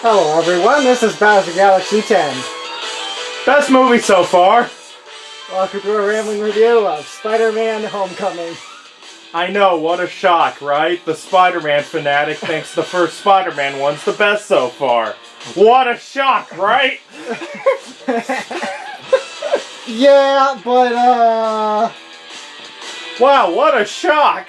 Hello everyone, this is Bowser Galaxy 10. Best movie so far. Welcome to a rambling review of Spider-Man Homecoming. I know, what a shock, right? The Spider-Man fanatic thinks the first Spider-Man one's the best so far. What a shock, right? Yeah, but Wow, what a shock!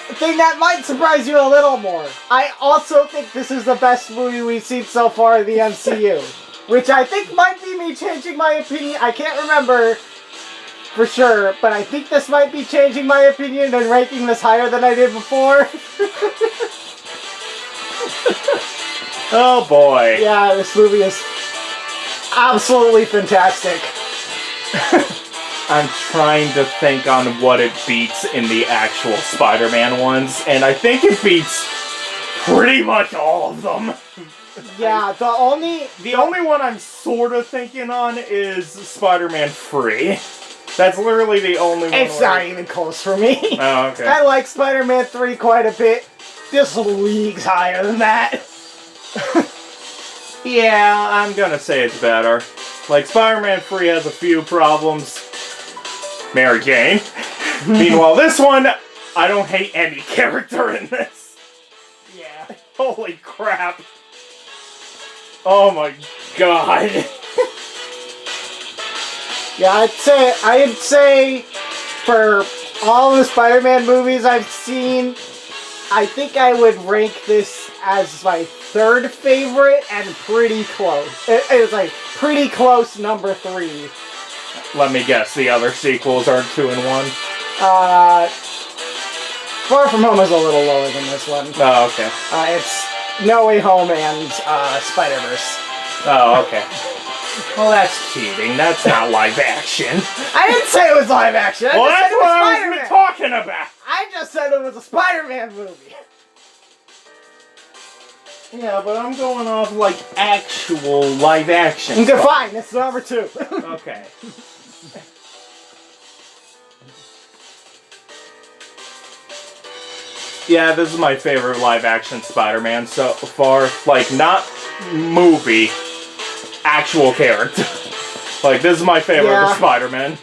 I think that might surprise you a little more. I also think this is the best movie we've seen so far in the MCU. Which I think might be me changing my opinion. I can't remember for sure, but I think this might be changing my opinion and ranking this higher than I did before. Oh boy. Yeah, this movie is absolutely fantastic. I'm trying to think on what it beats in the actual Spider-Man ones, and I think it beats pretty much all of them. Yeah, the only one I'm sort of thinking on is Spider-Man Free. That's literally the only one. It's not even close for me. Oh, okay. I like Spider-Man 3 quite a bit. This league's higher than that. Yeah, I'm gonna say it's better. Like, Spider-Man 3 has a few problems. Mary Jane. Meanwhile, this one, I don't hate any character in this. Yeah. Holy crap. Oh my god. Yeah, I'd say for all the Spider-Man movies I've seen, I think I would rank this as my third favorite and pretty close. It was like pretty close number 3. Let me guess, the other sequels are 2 and 1? Far From Home is a little lower than this one. Oh, okay. It's No Way Home and Spider-Verse. Oh, okay. Well, that's cheating. That's not live action. I didn't say it was live action. Well, that's what I was talking about. I just said it was a Spider-Man movie. Yeah, but I'm going off, like, actual live action. Okay, fine. That's number 2. Okay. Yeah, this is my favorite live action Spider-Man so far. Like, not movie, actual character. Like, this is my favorite of Spider-Man.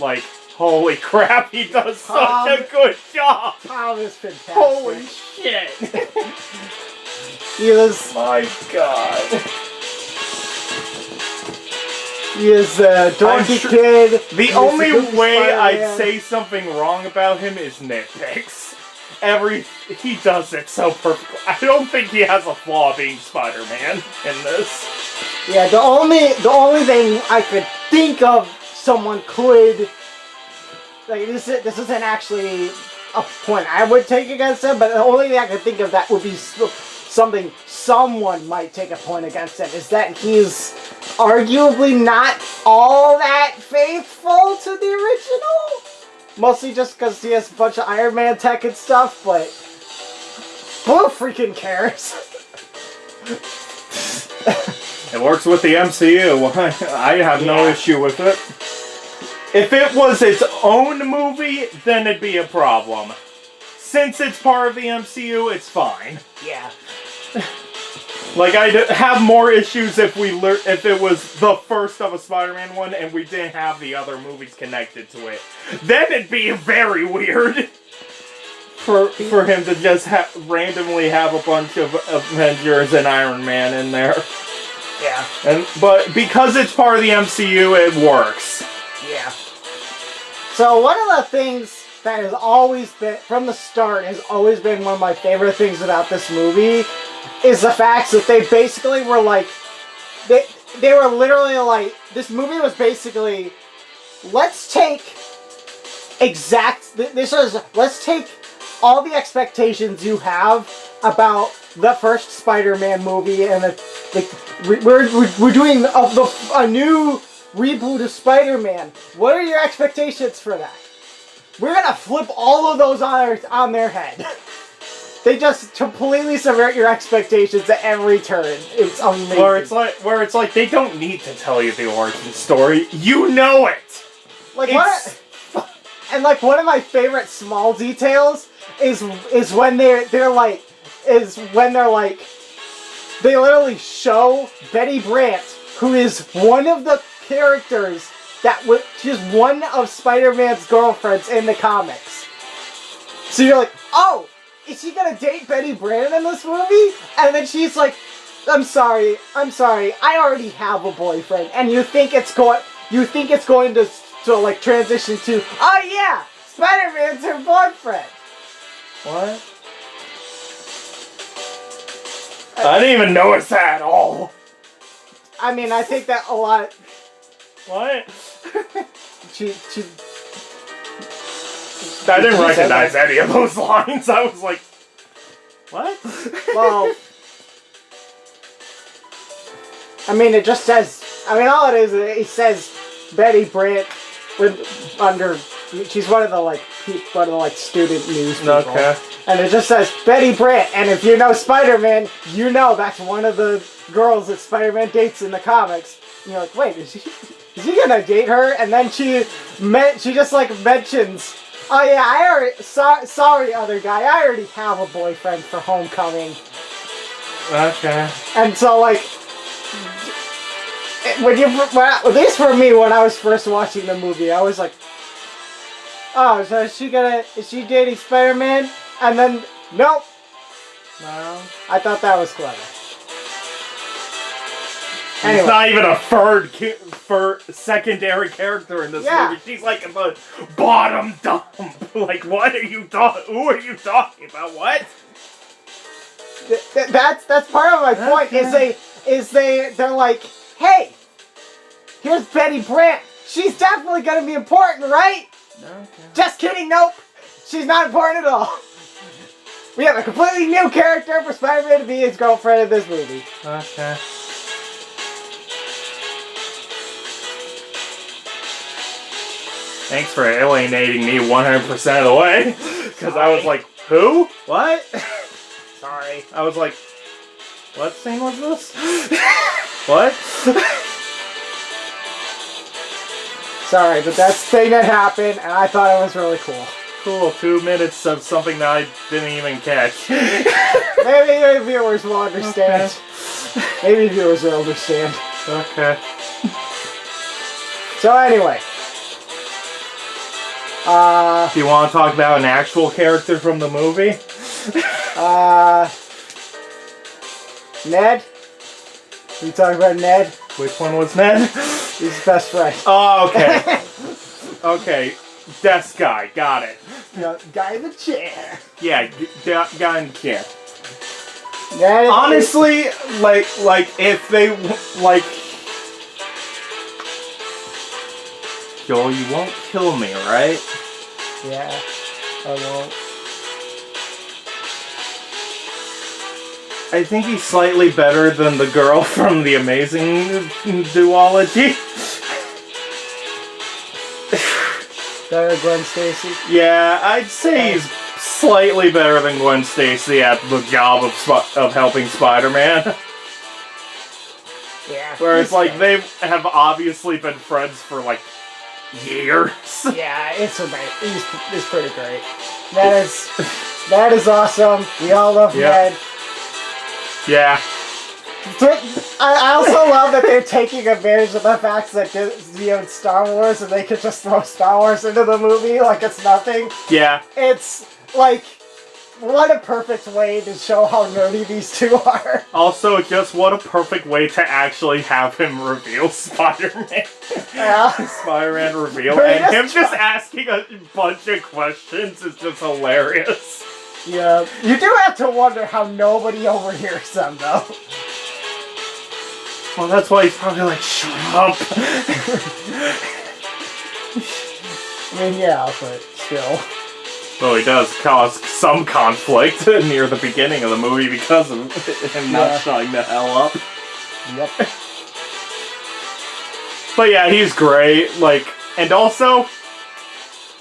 Like, holy crap, he does such a good job! Tom is fantastic. Holy shit! He is... My god. He is a dorky kid. The only way I'd say something wrong about him is nitpicks. He does it so perfectly. I don't think he has a flaw being Spider-Man in this. Yeah, the only thing I could think of someone could, like, this isn't actually a point I would take against him, but the only thing I could think of that would be something someone might take a point against him is that he's arguably not all that faithful to the original. Mostly just because he has a bunch of Iron Man tech and stuff, but who freaking cares? It works with the MCU. I have no issue with it. If it was its own movie, then it'd be a problem. Since it's part of the MCU, it's fine. Yeah. Like, I'd have more issues if it was the first of a Spider-Man one and we didn't have the other movies connected to it. Then it'd be very weird for him to just randomly have a bunch of Avengers and Iron Man in there. Yeah. But because it's part of the MCU, it works. Yeah. So one of the things that has always been, from the start, has always been one of my favorite things about this movie is the fact that they basically were like, they were literally like, this movie was basically, let's take all the expectations you have about the first Spider-Man movie and we're doing a new reboot of Spider-Man. What are your expectations for that? We're gonna flip all of those on their head. They just completely subvert your expectations at every turn. It's amazing. Where it's like they don't need to tell you the origin story. You know it. Like one of my favorite small details is when they're like is when they're like, they literally show Betty Brant, who is one of the characters she's one of Spider-Man's girlfriends in the comics. So you're like, oh, is she gonna date Betty Brant in this movie? And then she's like, I'm sorry, I already have a boyfriend. And you think it's going to like transition to, oh yeah, Spider-Man's her boyfriend. What? I didn't even notice that at all. I mean, I think that a lot. What? she I didn't recognize any of those lines. I was like, what? Well, I mean, it just says. I mean, all it is, it says Betty Brant she's one of the student news people. Okay. And it just says Betty Brant, and if you know Spider-Man, you know that's one of the girls that Spider-Man dates in the comics. And you're like, wait, is he gonna date her? And then she just like mentions, oh yeah, sorry other guy, I already have a boyfriend for Homecoming. Okay. And so like, at least for me, when I was first watching the movie, I was like, oh, so is she dating Spider-Man? And then, nope. No. I thought that was clever. Anyway. He's not even a secondary character in this movie. She's like the bottom dump. Like, what are you talking? Who are you talking about? What? That's part of my point. Okay. They're like, hey, here's Betty Brant. She's definitely gonna be important, right? Okay. Just kidding. Nope. She's not important at all. We have a completely new character for Spider-Man to be his girlfriend in this movie. Okay. Thanks for alienating me 100% of the way. Because I was like, who? What? Sorry. I was like, what scene was this? What? Sorry, but that's the thing that happened, and I thought it was really cool. Cool, 2 minutes of something that I didn't even catch. Maybe viewers will understand. Okay. Maybe viewers will understand. Okay. So anyway. Do you want to talk about an actual character from the movie? Ned? You talking about Ned? Which one was Ned? He's his best friend. Oh, okay. Okay. Desk guy. Got it. Guy in the chair. Yeah, guy in the chair. Ned honestly, like if they like, Joel, you won't kill me, right? Yeah, I won't. I think he's slightly better than the girl from the Amazing duology. Better than Gwen Stacy? Yeah, I'd say he's slightly better than Gwen Stacy at the job of helping Spider-Man. Yeah. Where it's like they have obviously been friends for like years. Yeah, it's amazing. He's pretty great. That is awesome. We all love Ned. Yeah. I also love that they're taking advantage of the fact that Disney owns Star Wars and they could just throw Star Wars into the movie like it's nothing. Yeah. It's like, what a perfect way to show how nerdy these two are. Also, just what a perfect way to actually have him reveal Spider-Man. Yeah. Spider-Man reveal. And him just asking a bunch of questions is just hilarious. Yeah. You do have to wonder how nobody overhears them, though. Well, that's why he's probably like, shut up. I mean, yeah, but still. Well, he does cause some conflict near the beginning of the movie because of him not shutting the hell up. Yep. But yeah, he's great. Like, and also,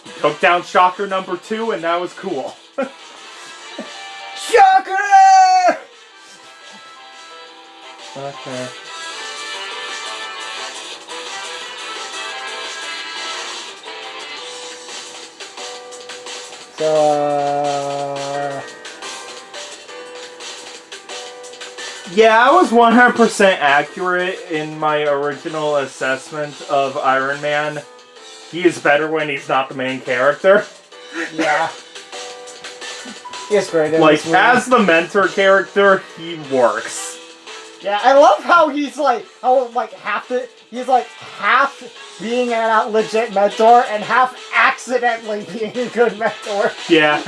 he took down Shocker number 2, and that was cool. Shocker! Okay. So, Yeah, I was 100% accurate in my original assessment of Iron Man. He is better when he's not the main character. Yeah. He's great in Like, this movie. as the mentor character, he works. Yeah, I love how he's like, he's like half being a legit mentor and half accidentally being a good mentor. Yeah.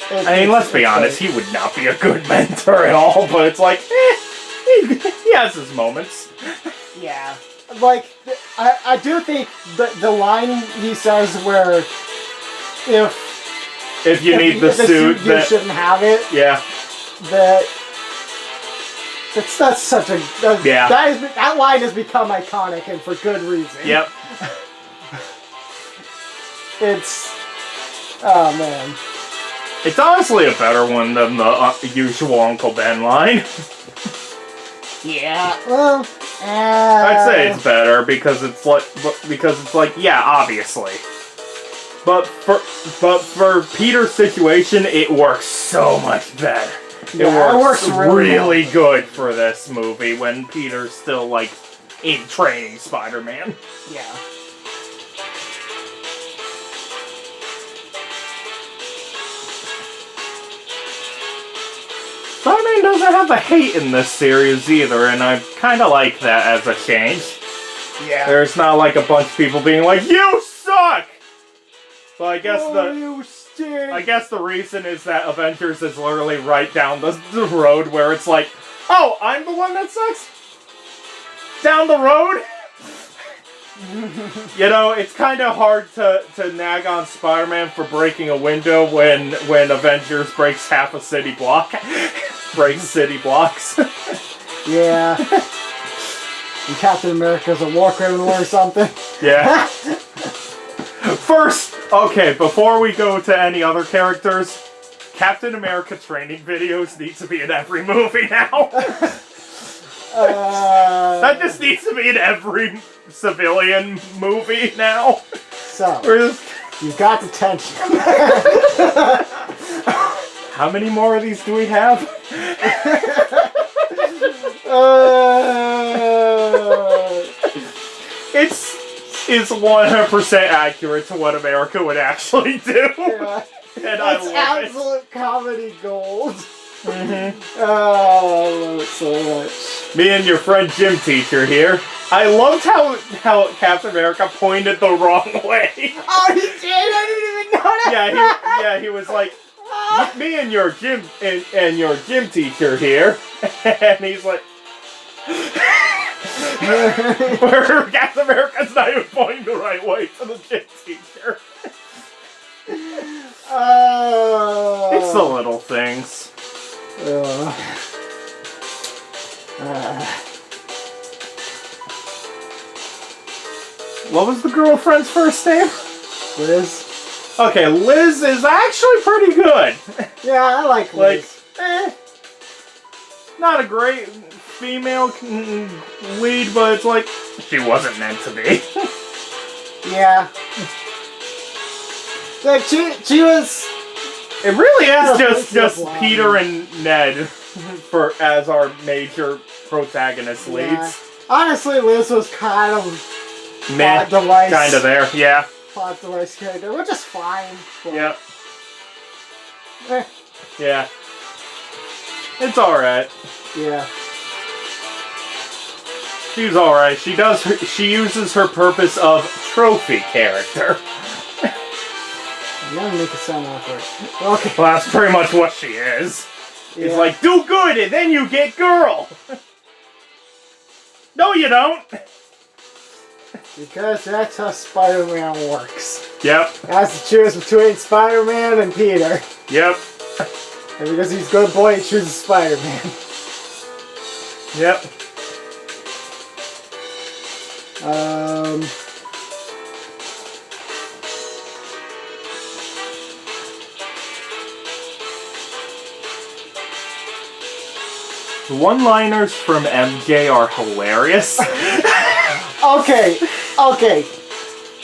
I mean, let's be honest, he would not be a good mentor at all, but it's like, he has his moments. Yeah. Like, I do think the line he says where if you need the suit, you shouldn't have it. Yeah. That's such a... Yeah. That line has become iconic, and for good reason. Yep. It's... Oh, man. It's honestly a better one than the usual Uncle Ben line. Yeah, well... I'd say it's better because it's like, yeah, obviously. But for Peter's situation, it works so much better. Yeah, it works really well. good for this movie when Peter's still, like, in training Spider-Man. Yeah. Spider-Man doesn't have a hate in this series either, and I kind of like that as a change. Yeah. There's not like a bunch of people being like, "You suck!" So I guess I guess the reason is that Avengers is literally right down the road where it's like, "Oh, I'm the one that sucks?" Down the road? You know, it's kind of hard to nag on Spider-Man for breaking a window when Avengers breaks half a city block. Breaks city blocks. Yeah. And Captain America's a war criminal or something. Yeah. First, okay, before we go to any other characters, Captain America training videos need to be in every movie now. That just needs to be in every civilian movie now. So, you've got the tension. How many more of these do we have? It's 100% accurate to what America would actually do. Yeah. And I love absolute comedy gold. Mm-hmm. Oh, I love it so much. Me and your friend gym teacher here. I loved how Captain America pointed the wrong way. Oh, he did? I didn't even know that. He was like, me and your gym and your gym teacher here, and he's like, where Captain America's not even pointing the right way to the gym teacher. It's the little things. What was the girlfriend's first name? Liz. Okay, Liz is actually pretty good. Yeah, I like Liz. Not a great female lead, but it's like, she wasn't meant to be. Yeah. Like, she was... It really is just Peter and Ned as our major protagonist leads. Yeah. Honestly, Liz was kind of Meh, device. kind of there, yeah. Plot device character, which is fine. But... Yep. Eh. Yeah. It's alright. Yeah. She's alright. She uses her purpose of trophy character. You gotta make it sound awkward. Okay. Well, that's pretty much what she is. Yeah. It's like, do good and then you get girl. No, you don't. Because that's how Spider-Man works. Yep. Has to choose between Spider-Man and Peter. Yep. And because he's a good boy, he chooses Spider-Man. Yep. The one-liners from MJ are hilarious. Okay.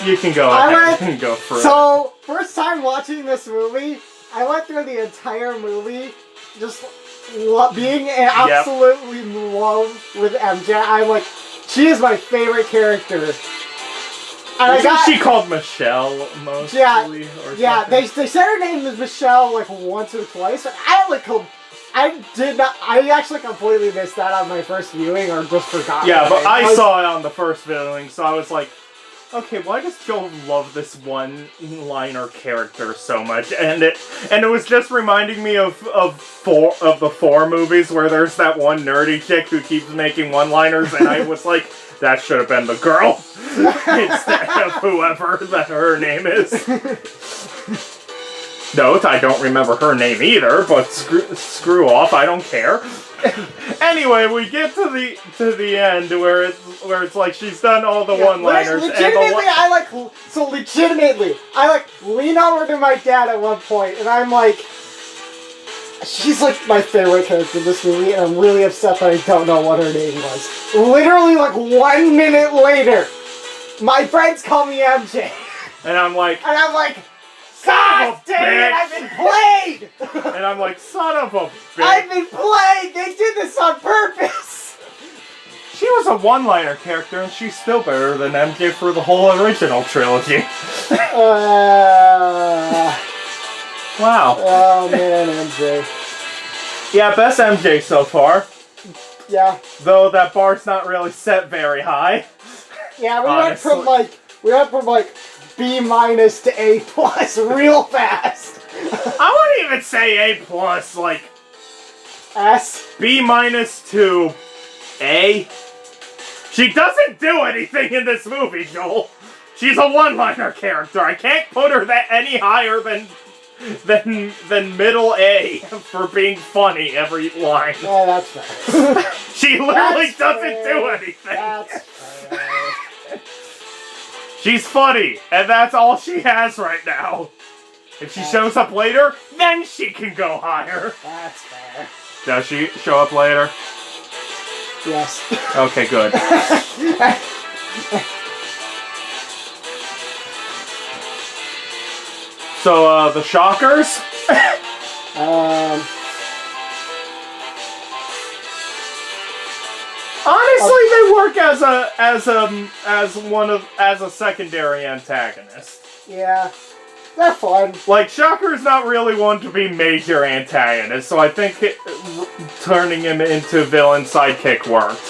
You can go ahead and go for it. So, first time watching this movie, I went through the entire movie just being absolutely in love with MJ. I'm like, she is my favorite character. And Isn't she called Michelle mostly? Yeah, or yeah. something? They said her name is Michelle like once or twice. But I did not. I actually completely missed that on my first viewing, or just forgot. Yeah, but I saw it on the first viewing, so I was like, okay, why does Joel love this one-liner character so much? And it was just reminding me of the 4 movies where there's that one nerdy chick who keeps making one-liners, and I was like, that should have been the girl instead of whoever that her name is. Note, I don't remember her name either, but screw off, I don't care. Anyway, we get to the end where it's like she's done all the one-liners. Legitimately, I lean over to my dad at one point, and I'm like, she's like my favorite character in this movie, and I'm really upset that I don't know what her name was. Literally, like 1 minute later, my friends call me MJ, and I'm like, God dang it, I've been played! And I'm like, son of a bitch. I've been played! They did this on purpose! She was a one-liner character, and she's still better than MJ for the whole original trilogy. Wow. Oh man, MJ. Yeah, best MJ so far. Yeah. Though that bar's not really set very high. Yeah, we went from B- to A+ real fast. I wouldn't even say A+, like S. B- to A. She doesn't do anything in this movie, Joel. She's a one-liner character. I can't put her any higher than middle A for being funny every line. Yeah, that's fair. She literally doesn't do anything. That's fair. She's funny, and that's all she has right now. If she shows up later, then she can go higher. That's fair. Does she show up later? Yes. Okay, good. So, the Shockers? Honestly, they work as a secondary antagonist. Yeah, they're fun. Like, Shocker's not really one to be major antagonist, so I think turning him into villain sidekick worked.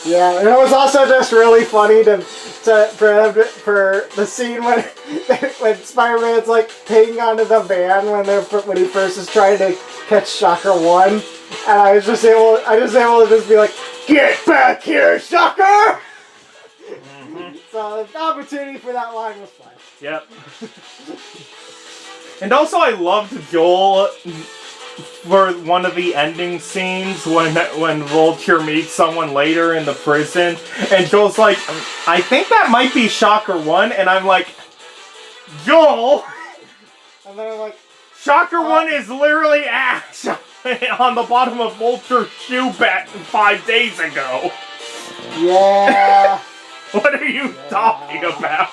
Yeah, and it was also just really funny for the scene when Spider-Man's like hanging onto the van when he first is trying to catch Shocker 1, and I was just able to just be like, "Get back here, Shocker!" Mm-hmm. So the opportunity for that line was fun. Yep. And also, I loved Joel for one of the ending scenes when Vulture meets someone later in the prison, and Joel's like, "I think that might be Shocker 1," and I'm like, Joel! And then I'm like, Shocker 1 is literally ash on the bottom of Vulture's shoe bat 5 days ago. Yeah. What are you talking about?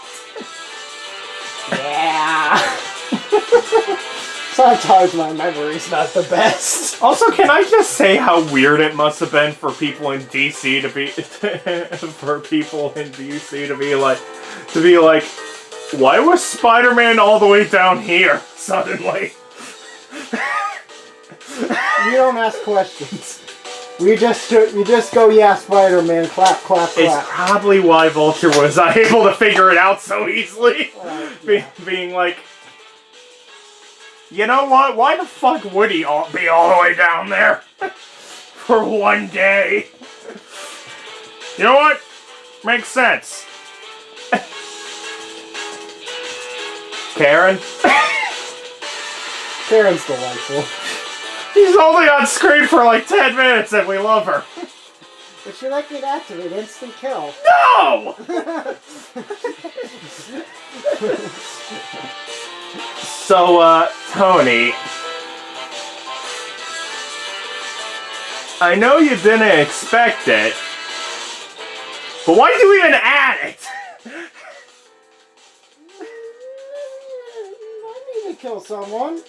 Yeah. Sometimes my memory's not the best. Also, can I just say how weird it must have been for people in DC to be like, why was Spider-Man all the way down here suddenly? You don't ask questions. We just go, yeah, Spider-Man, clap, clap, clap. It's probably why Vulture was able to figure it out so easily. Yeah. Being like, you know what? Why the fuck would he be all the way down there for 1 day? You know what? Makes sense. Karen? Karen's delightful. She's only on screen for like 10 minutes and we love her. Would you like me to activate instant kill? No! So, Tony, I know you didn't expect it, but why'd you even add it? I need to kill someone.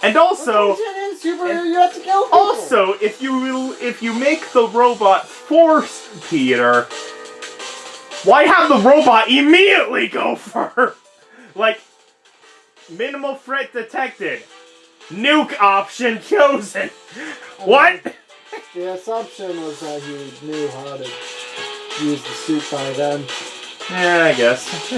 And also, It superhero, you have to kill people. Also, if you make the robot force Peter, why have the robot immediately go for her? Like, minimal threat detected. Nuke option chosen. What? The assumption was that he knew how to use the suit by then. Yeah, I guess.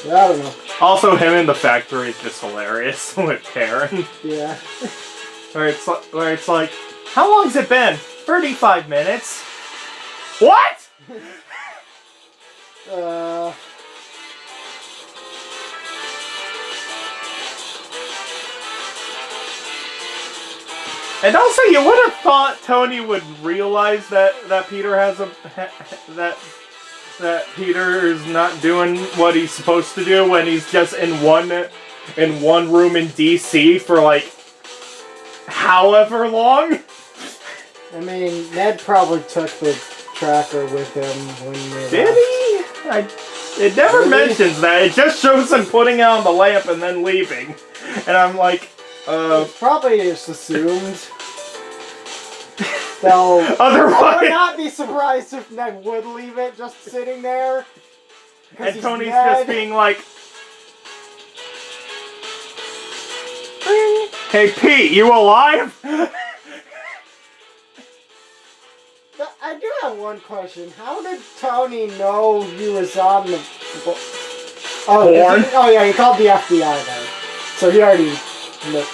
Yeah, I don't know. Also, him in the factory is just hilarious with Karen. Yeah. Where it's like, how long's it been? 35 minutes. What? And also, you would have thought Tony would realize that Peter has a that Peter is not doing what he's supposed to do when he's just in one room in DC for like however long. I mean, Ned probably took the tracker with him when they Did he? It never mentions that. It just shows him putting out the lamp and then leaving. And I'm like, probably is assumed. So, otherwise, I would not be surprised if Ned would leave it just sitting there. And Tony's just being like, "Hey Pete, you alive?" I do have one question. How did Tony know he was on the... Horn? Oh yeah, he called the FBI then. So he already...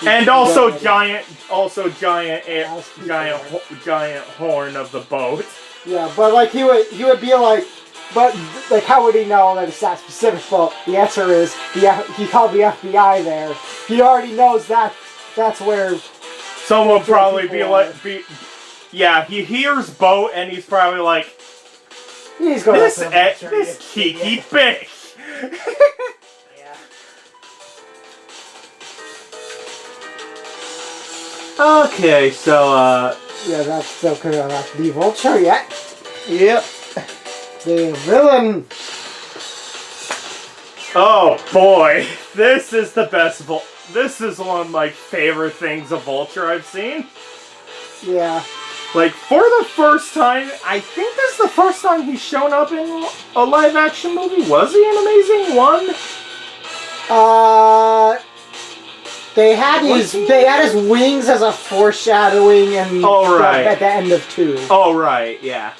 And also giant horn of the boat. Yeah, but like he would be like, but like how would he know that it's that specific? Well, the answer is he called the FBI there. He already knows that's where. Someone would probably yeah, he hears boat and he's probably like, he's going this cheeky bitch. Yeah. Okay, so yeah, that's still kind of not the Vulture yet. Yep. The villain. Oh boy, this is the best this is one of my favorite things of Vulture I've seen. Yeah. Like, for the first time, I think this is the first time he's shown up in a live-action movie. Was he in Amazing 1? They had his wings as a foreshadowing and at the end of 2. Oh right, yeah.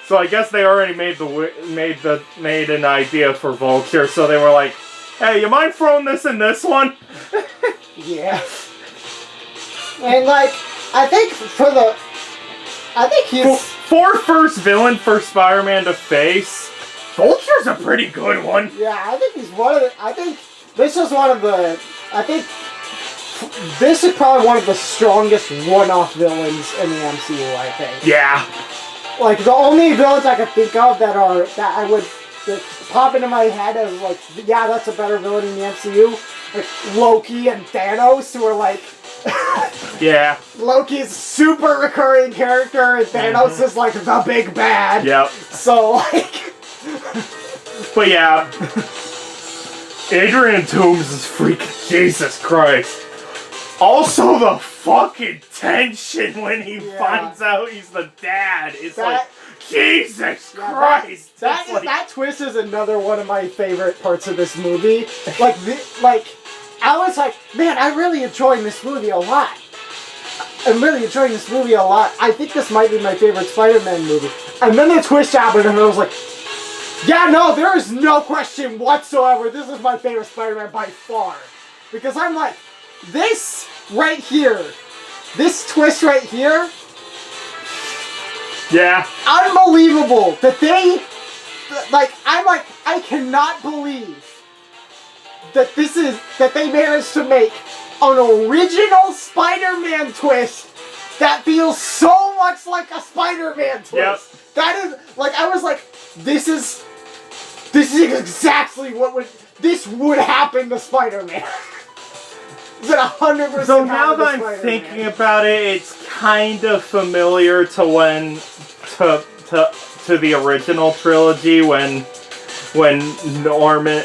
So I guess they already made an idea for Vulture, so they were like, "Hey, you mind throwing this in this one?" Yeah. And like, I think he's for first villain for Spider-Man to face, Vulture's a pretty good one. Yeah, I think he's one of the. I think this is one of the. I think this is probably one of the strongest one-off villains in the MCU. I think. Yeah. Like the only villains I could think of that pop into my head as like, yeah, that's a better villain in the MCU. Like Loki and Thanos, who are like. Yeah. Loki's super recurring character, and Thanos is like the big bad. Yep. So like. But yeah. Adrian Toomes is freaking Jesus Christ. Also, the fucking tension when he finds out he's the dad is like, Jesus Christ. That twist is another one of my favorite parts of this movie. I was like, man, I'm really enjoying this movie a lot. I think this might be my favorite Spider-Man movie. And then the twist happened, and I was like, yeah, no, there is no question whatsoever. This is my favorite Spider-Man by far. Because I'm like, this right here, this twist right here, yeah, unbelievable that they, I cannot believe that they managed to make an original Spider-Man twist that feels so much like a Spider-Man twist. Yep. That is, I was like, this is exactly what would happen to Spider-Man. Is it 100%? So now that I'm thinking about it, it's kind of familiar to the original trilogy when Norman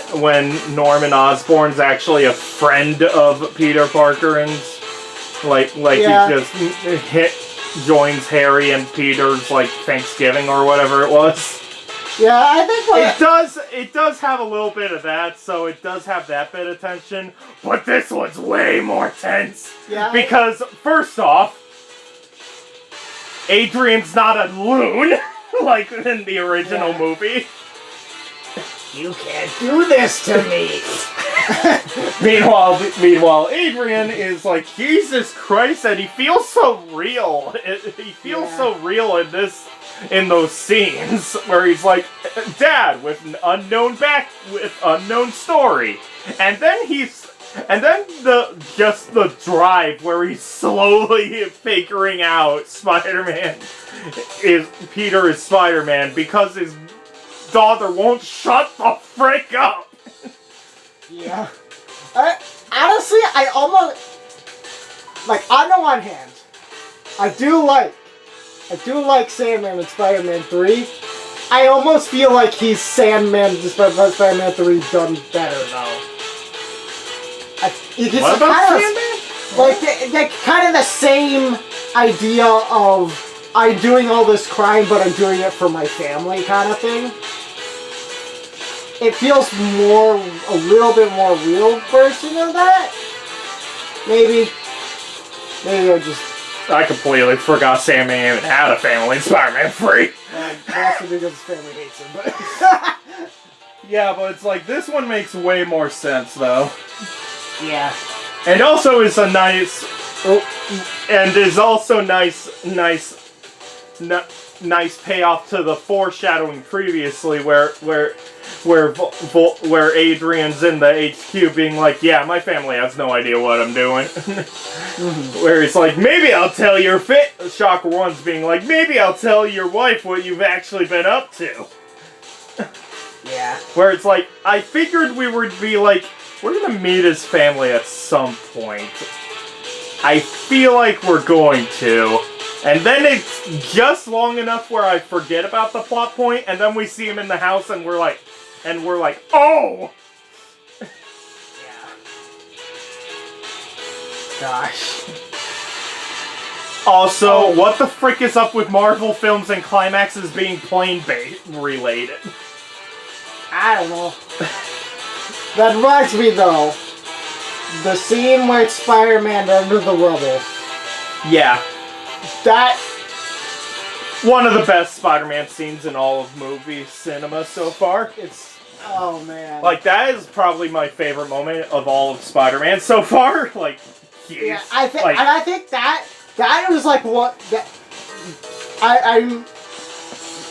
Osborn's actually a friend of Peter Parker and Yeah. he just joins Harry and Peter's like Thanksgiving or whatever it was. Yeah, I think like It does have a little bit of that, so it does have that bit of tension, but this one's way more tense. Yeah. Because first off, Adrian's not a loon like in the original movie. You can't do this to me. Meanwhile, Adrian is like, Jesus Christ, and he feels so real. He feels so real in those scenes where he's like, Dad, with an unknown story, and then the drive where he's slowly figuring out Peter is Spider-Man because his daughter won't shut the frick up. Yeah. Honestly, I almost like, on the one hand, I do like Sandman in Spider-Man 3. I almost feel like he's Sandman despite Spider-Man 3 done better though. What about Sandman? Like they're kind of the same idea of I'm doing all this crime but I'm doing it for my family kind of thing. It feels a little bit more real version of that. Maybe I completely forgot Sandman even had a family in Spider-Man 3. Mostly because his family hates him, but Yeah, but it's like, this one makes way more sense, though. yeah. And also is a nice... And is also nice payoff to the foreshadowing previously where Adrian's in the HQ being like, yeah, my family has no idea what I'm doing. Where it's like, maybe I'll tell your Shocker 1's being like, maybe I'll tell your wife what you've actually been up to. Yeah. Where it's like, I figured we would be like, we're gonna meet his family at some point. I feel like we're going to. And then it's just long enough where I forget about the plot point, and then we see him in the house and we're like, oh! Yeah. Gosh. Also, what the frick is up with Marvel films and Climaxes being plane-related? I don't know. That reminds me though, the scene where it's Spider-Man under the rubble. Yeah. That... One of the best Spider-Man scenes in all of movie cinema so far. It's... Oh man. Like, that is probably my favorite moment of all of Spider-Man so far. Like, yeah, I think that was like what... That, I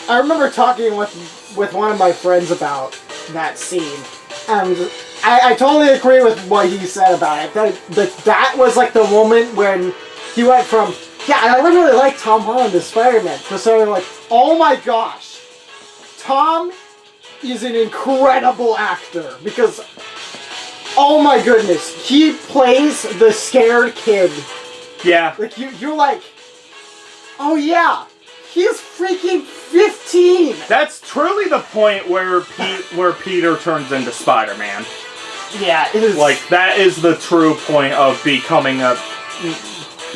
remember talking with one of my friends about that scene, and I totally agree with what he said about it. That was like the moment when he went from, yeah, I really like Tom Holland as Spider-Man, to sort of like, oh my gosh, Tom is an incredible actor, because, oh my goodness, he plays the scared kid. Yeah. Like, you're like, oh yeah, he's freaking 15! That's truly the point where Peter turns into Spider-Man. Yeah, it is. Like, that is the true point of becoming a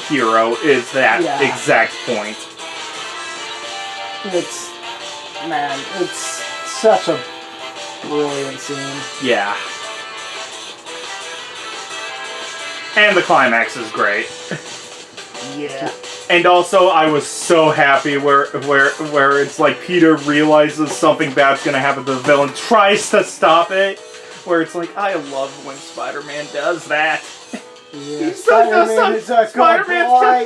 hero, is that exact point. It's such a brilliant scene. Yeah. And the climax is great. Yeah. And also, I was so happy where it's like Peter realizes something bad's gonna happen to the villain, tries to stop it, where it's like, I love when Spider-Man does that. Yeah.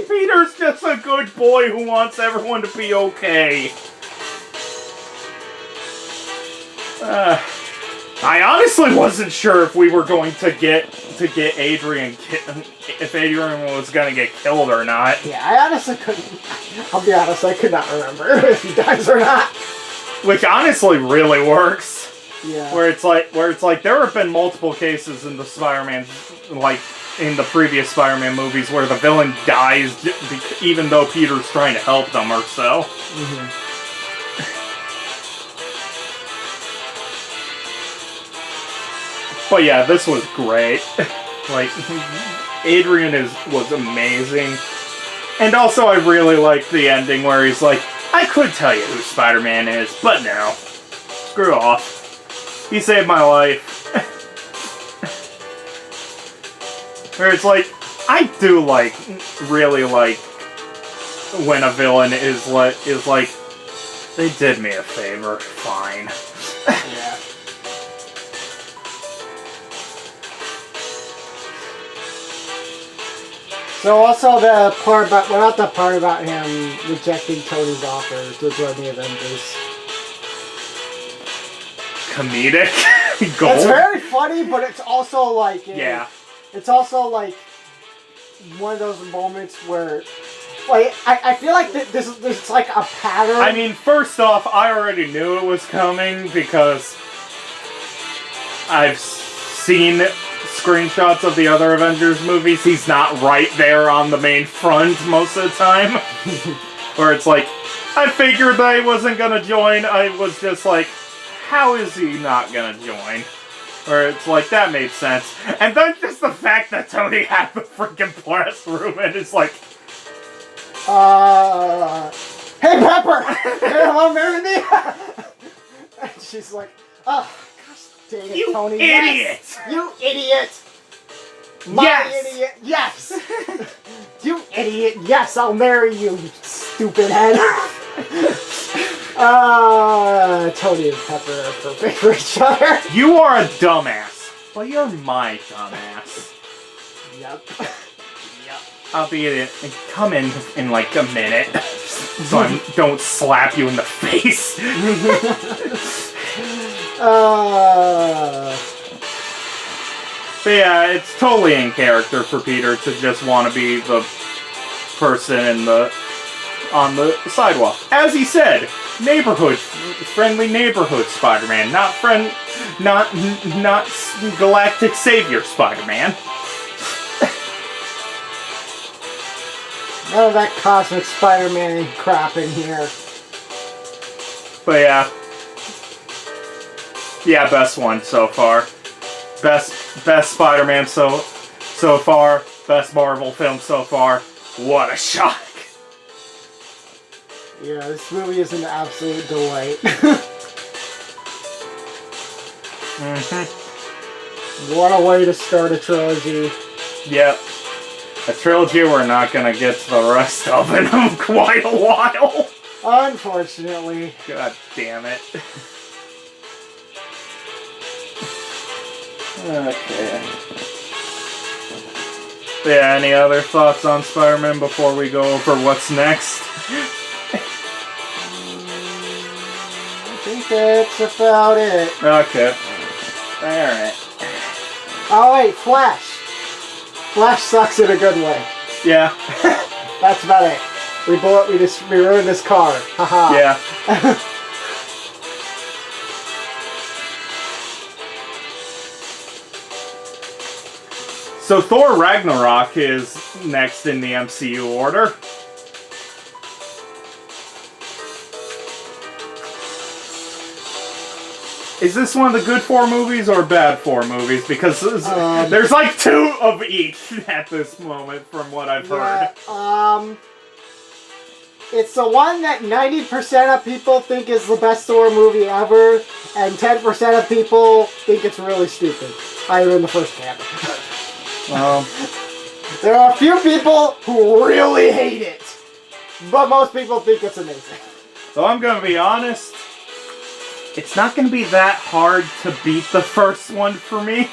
Peter's just a good boy who wants everyone to be okay. I honestly wasn't sure if we were going to get Adrian, if Adrian was gonna get killed or not. Yeah, I honestly couldn't. I'll be honest, I could not remember if he dies or not. Which honestly really works. Yeah. Where it's like there have been multiple cases in the Spider-Man, like in the previous Spider-Man movies, where the villain dies even though Peter's trying to help them or so. But yeah, this was great. Like, Adrian was amazing. And also, I really liked the ending where he's like, I could tell you who Spider-Man is, but no. Screw off. He saved my life. Where it's like, I do really like when a villain is like, they did me a favor, fine. Yeah. So also the part about, what about the part about him rejecting Tony's offer to join the Avengers? Comedic gold. It's very funny, but it's also like yeah. It's also like one of those moments where, like, I feel like this is like a pattern. I mean, first off, I already knew it was coming because I've seen screenshots of the other Avengers movies. He's not right there on the main front most of the time. Where it's like, I figured that he wasn't gonna join. I was just like, how is he not gonna join? Where it's like, that made sense. And then just the fact that Tony had the freaking press room and it's like... Hey Pepper! You wanna marry me? And she's like, oh, gosh dang it, You Tony. idiot! Yes. You idiot! My Yes! idiot, yes! You idiot, yes, I'll marry you, you stupid head. Tony and Pepper are perfect for each other. You are a dumbass. Well, you're my dumbass. Yep. I'll be in it. Come in like a minute. So I don't slap you in the face. But yeah, it's totally in character for Peter to just want to be the person on the sidewalk. As he said, friendly neighborhood Spider-Man, not galactic savior Spider-Man. None of that cosmic Spider-Man crap in here. But yeah, best one so far. Best Spider-Man so far. Best Marvel film so far. What a shock! Yeah, this movie is an absolute delight. What a way to start a trilogy. Yep. A trilogy we're not gonna get to the rest of in quite a while. Unfortunately. God damn it. Okay. Yeah, any other thoughts on Spider-Man before we go over what's next? I think that's about it. Okay. Alright. Oh wait, Flash. Flash sucks in a good way. Yeah. That's about it. We ruined this car. Haha. Yeah. So Thor Ragnarok is next in the MCU order. Is this one of the good 4 movies or bad 4 movies? Because there's like 2 of each at this moment from what I've heard. It's the one that 90% of people think is the best Thor movie ever, and 10% of people think it's really stupid. I'm in the first camp. There are a few people who really hate it, but most people think it's amazing. So I'm gonna be honest, it's not gonna be that hard to beat the first one for me.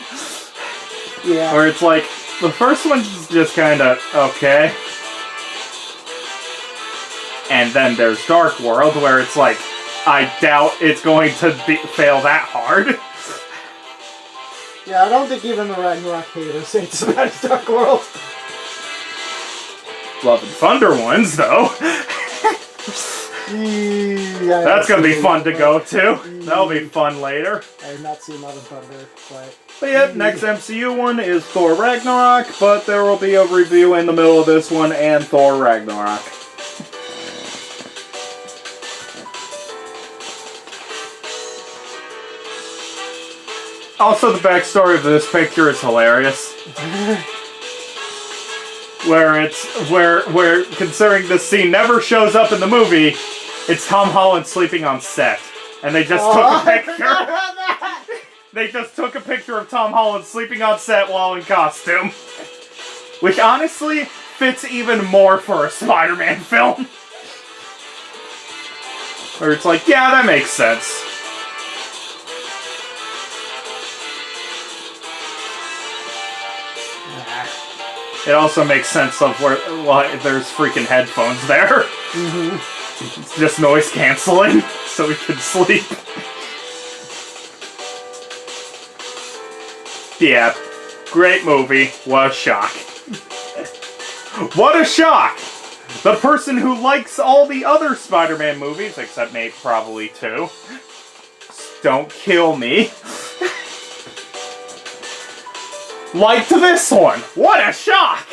Yeah. Or it's like, the first one's just kinda okay. And then there's Dark World, where it's like, I doubt it's going to fail that hard. Yeah, I don't think even the Ragnarok haters say it's about Dark World. Love and Thunder ones, though. Yeah, that's gonna be fun to go to. That'll be fun later. I have not seen Love and Thunder, But yeah, next MCU one is Thor Ragnarok, but there will be a review in the middle of this one and Thor Ragnarok. Also, the backstory of this picture is hilarious. where considering this scene never shows up in the movie, it's Tom Holland sleeping on set. And they just took a picture. They just took a picture of Tom Holland sleeping on set while in costume. Which honestly fits even more for a Spider-Man film. Where it's like, yeah, that makes sense. It also makes sense of where there's freaking headphones there. Mm-hmm. It's just noise canceling, so we can sleep. Yeah, great movie. What a shock. What a shock! The person who likes all the other Spider-Man movies, except Nate probably too. Don't kill me. Liked this one. What a shock!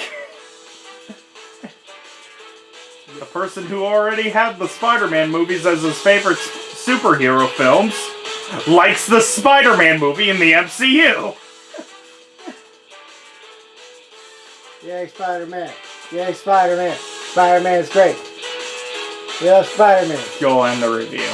The person who already had the Spider-Man movies as his favorite superhero films likes the Spider-Man movie in the MCU. Yay, Spider-Man. Yay, Spider-Man. Spider-Man is great. We love Spider-Man. Go end the review.